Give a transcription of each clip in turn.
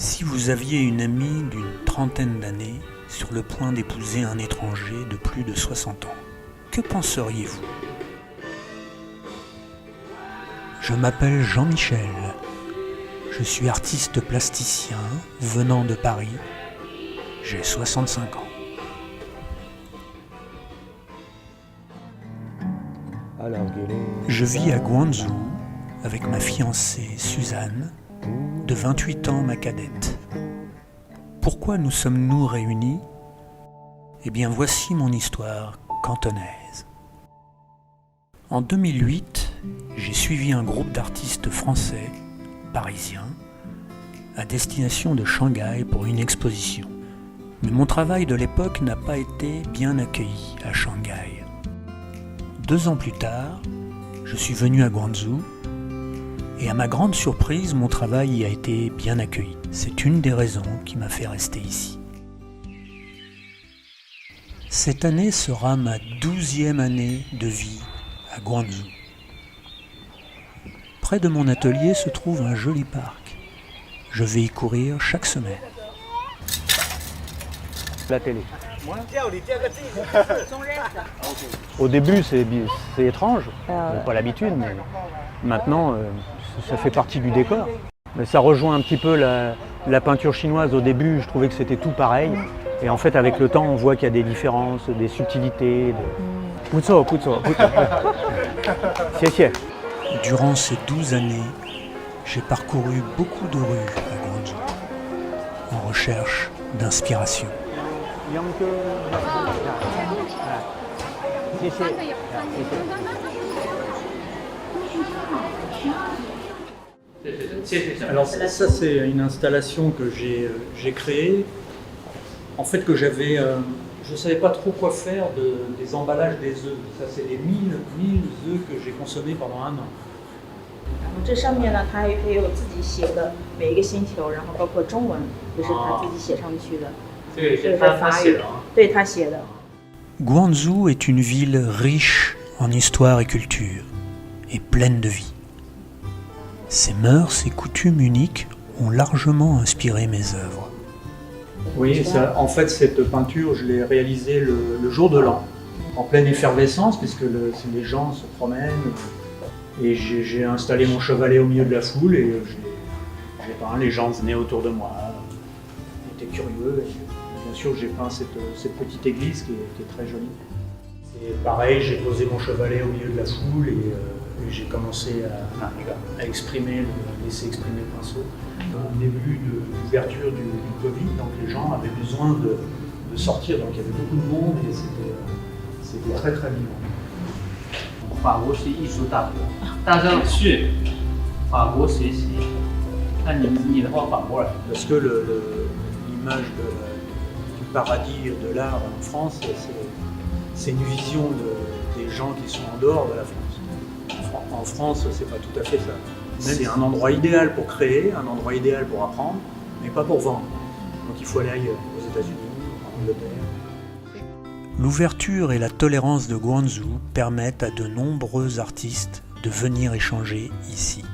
Si vous aviez une amie d'une trentaine d'années sur le point d'épouser un étranger de plus de 60 ans, que penseriez-vous? Je m'appelle Jean-Michel. Je suis artiste plasticien venant de Paris. J'ai 65 ans. Je vis à Guangzhou avec ma fiancée Suzanne, de 28 ans ma cadette. Pourquoi nous sommes-nous réunis? Eh bien voici mon histoire cantonaise. En 2008, j'ai suivi un groupe d'artistes français, parisiens, à destination de Shanghai pour une exposition. Mais mon travail de l'époque n'a pas été bien accueilli à Shanghai. 2 ans plus tard, je suis venu à Guangzhou et à ma grande surprise, mon travail y a été bien accueilli. C'est une des raisons qui m'a fait rester ici. Cette année sera ma 12e année de vie à Guangzhou. Près de mon atelier se trouve un joli parc. Je vais y courir chaque semaine. La télé. Au début, c'est étrange, on n'a pas l'habitude, mais maintenant, ça fait partie du décor. Mais ça rejoint un petit peu la peinture chinoise. Au début, je trouvais que c'était tout pareil. Et en fait, avec le temps, on voit qu'il y a des différences, des subtilités. Putso. Durant ces 12 années, j'ai parcouru beaucoup de rues à Guangzhou, en recherche d'inspiration. Alors ça c'est une installation que j'ai créée. En fait que j'avais, je ne savais pas trop quoi faire des emballages des œufs. Ça c'est les 1000 œufs que j'ai consommés pendant 1 an. 这上面呢，它也有自己写的每一个星球，然后包括中文，也是他自己写上去的。这个也是他写的啊？对，他写的。Guangzhou est une ville riche en histoire et culture, et pleine de vie. Ses mœurs et coutumes uniques ont largement inspiré mes œuvres. Oui, ça, en fait, cette peinture, je l'ai réalisée le jour de l'an, en pleine effervescence, puisque les gens se promènent. Et j'ai installé mon chevalet au milieu de la foule et j'ai peint, les gens venaient autour de moi, ils étaient curieux. Et bien sûr, j'ai peint cette petite église qui est très jolie. Et pareil, j'ai posé mon chevalet au milieu de la foule et j'ai commencé à laisser exprimer le pinceau. Au début de l'ouverture du Covid, donc les gens avaient besoin de sortir, donc il y avait beaucoup de monde et c'était très très vivant. 法国是艺术大国，大家去法国学习。那你的话反过来。Parce que l'image du paradis de l'art en France, c'est une vision des gens qui sont en dehors de la France. En France, c'est pas tout à fait ça. C'est un endroit idéal pour créer, un endroit idéal pour apprendre, mais pas pour vendre. Donc il faut aller ailleurs, aux États-Unis, en Angleterre. L'ouverture et la tolérance de Guangzhou permettent à de nombreux artistes de venir échanger ici.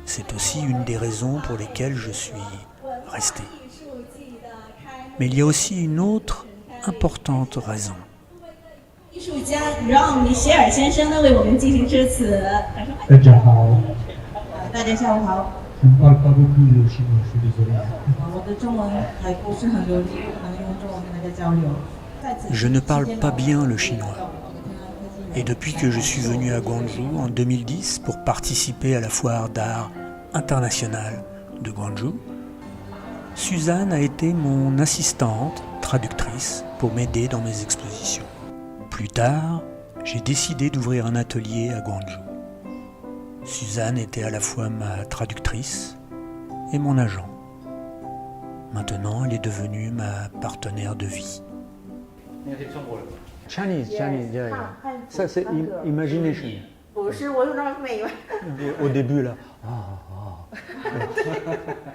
C'est aussi une des raisons pour lesquelles je suis resté. Mais il y a aussi une autre importante raison. 艺术家让米歇尔先生呢为我们进行致辞。大家好。大家下午好。我的中文还不是很流利，不能用中文跟大家交流。 Je ne parle pas bien le chinois. Et depuis que je suis venu à Guangzhou en 2010 pour participer à la foire d'art internationale de Guangzhou, Suzanne a été mon assistante, traductrice, pour m'aider dans mes expositions. Plus tard, j'ai décidé d'ouvrir un atelier à Guangzhou. Suzanne était à la fois ma traductrice et mon agent. Maintenant, elle est devenue ma partenaire de vie. Chinese, yeah. Ça c'est imagination. 不是，我用那美文。 Au début là.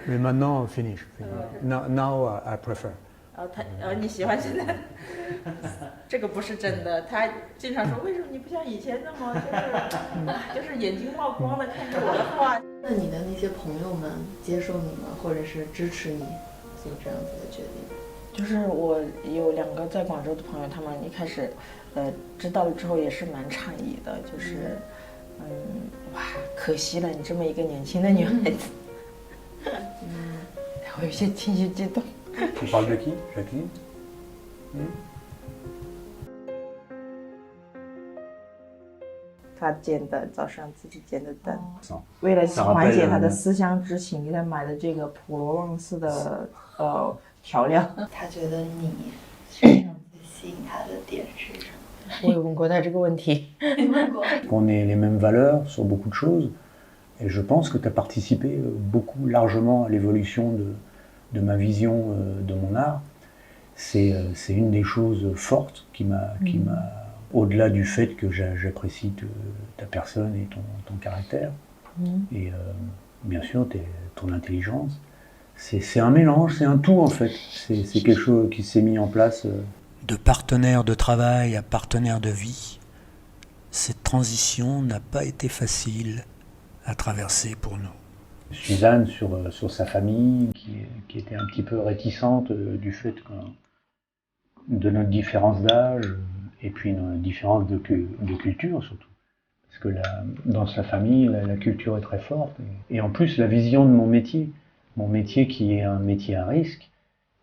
Mais maintenant, finish. Now I prefer. 你喜欢现在？这个不是真的。他经常说，为什么你不像以前那么就是眼睛冒光的看着我的画？那你的那些朋友们接受你吗，或者是支持你做这样子的决定？就是我有2个在广州的朋友，他们一开始，知道了之后也是蛮诧异的，就是，哇，可惜了，你这么一个年轻的女孩子，我有些情绪激动。Tu parles de qui, Jacqueline? 他煎的，早上自己煎的蛋，为了缓解他的思乡之情，给他买的这个普罗旺斯的调料。他觉得你身上最吸引他的点是什么？我有问过他这个问题。On ait les mêmes valeurs sur beaucoup de choses, et je pense que tu as participé beaucoup largement à l'évolution de ma vision de mon art. C'est une des choses fortes qui m'a au-delà du fait que j'apprécie ta personne et ton caractère, et bien sûr ton intelligence. C'est un mélange, c'est un tout en fait. C'est quelque chose qui s'est mis en place. De partenaire de travail à partenaire de vie, cette transition n'a pas été facile à traverser pour nous. Suzanne sur sa famille, qui était un petit peu réticente du fait de notre différence d'âge, et puis une différence de culture surtout. Parce que dans sa famille, la culture est très forte. Et en plus, la vision de mon métier qui est un métier à risque,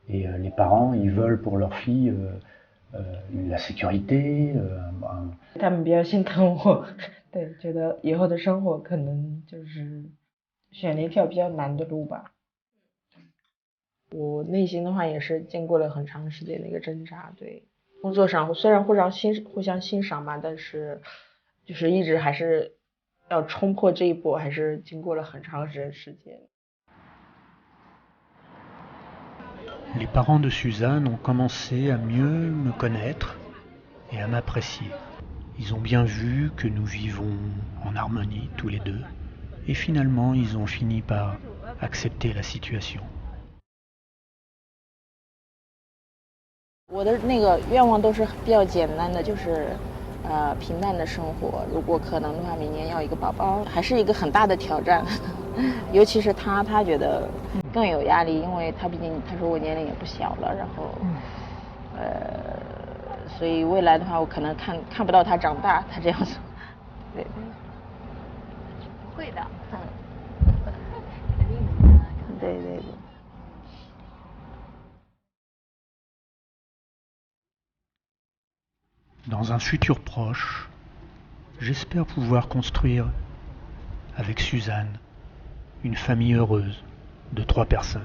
et les parents, ils veulent pour leur fille la sécurité. 他们比较心疼我，对，觉得以后的生活可能就是选了一条比较难的路吧。我内心的话也是经过了很长时间的一个挣扎，对。工作上虽然互相欣赏吧，但是就是一直还是要冲破这一步，还是经过了很长时间。Les parents de Suzanne ont commencé à mieux me connaître et à m'apprécier. Ils ont bien vu que nous vivons en harmonie tous les deux, et finalement ils ont fini par accepter la situation. 我的那个愿望都是比较简单的，就是平淡的生活。如果可能的话，明年要一个宝宝，还是一个很大的挑战。尤其是他觉得更有压力，因为他毕竟他说我年龄也不小了，然后所以未来的话，我可能看不到他长大，他这样子。对。不会的，对。Dans un futur proche, j'espère pouvoir construire avec Suzanne une famille heureuse de 3 personnes.